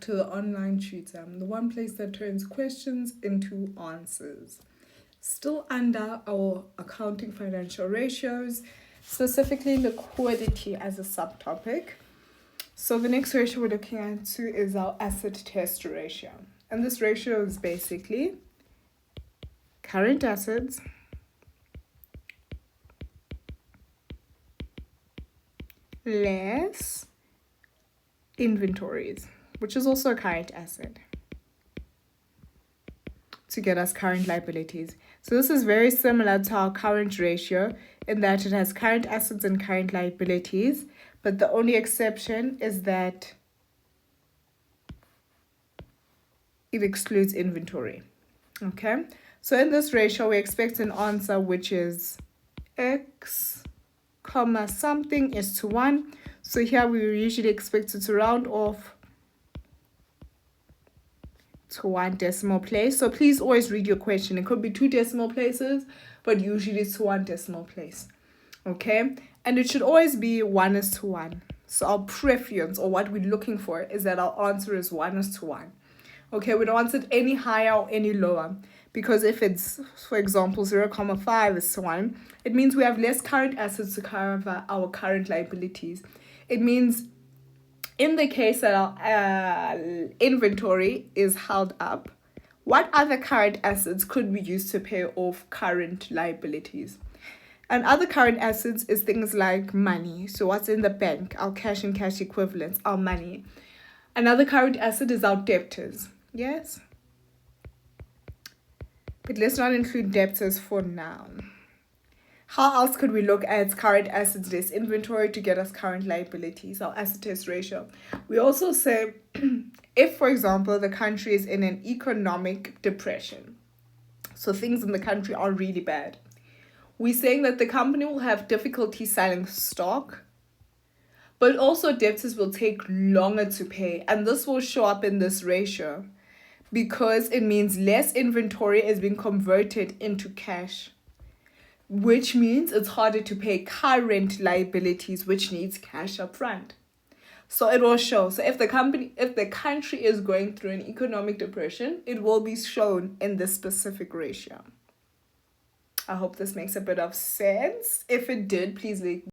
to the online tutor, the one place that turns questions into answers. Still under our accounting financial ratios, specifically liquidity as a subtopic. So the next ratio we're looking at is our asset test ratio. And this ratio is basically current assets less inventories, which is also a current asset, to get us current liabilities. So this is very similar to our current ratio in that it has current assets and current liabilities, but the only exception is that it excludes inventory. Okay, so in this ratio, we expect an answer which is x comma something is to 1. So here we usually expect it to round off to 1 decimal place. So please always read your question. It could be 2 decimal places, but usually it's 1 decimal place. Okay, and it should always be 1 is to 1. So our preference, or what we're looking for, is that our answer is 1 is to 1. Okay, we don't want it any higher or any lower, because if it's, for example, 0.5 is to 1, it means we have less current assets to cover our current liabilities. It means in the case that our inventory is held up, what other current assets could we use to pay off current liabilities? And other current assets is things like money. So what's in the bank, our cash and cash equivalents, our money. Another current asset is our debtors. Yes? But let's not include debtors for now. How else could we look at current assets less inventory to get us current liabilities, our asset test ratio? We also say if, for example, the country is in an economic depression, so things in the country are really bad, we're saying that the company will have difficulty selling stock, but also debtors will take longer to pay. And this will show up in this ratio because it means less inventory is being converted into cash, which means it's harder to pay current liabilities, which needs cash up front. So it will show. So if the country is going through an economic depression, it will be shown in this specific ratio. I hope this makes a bit of sense. If it did, please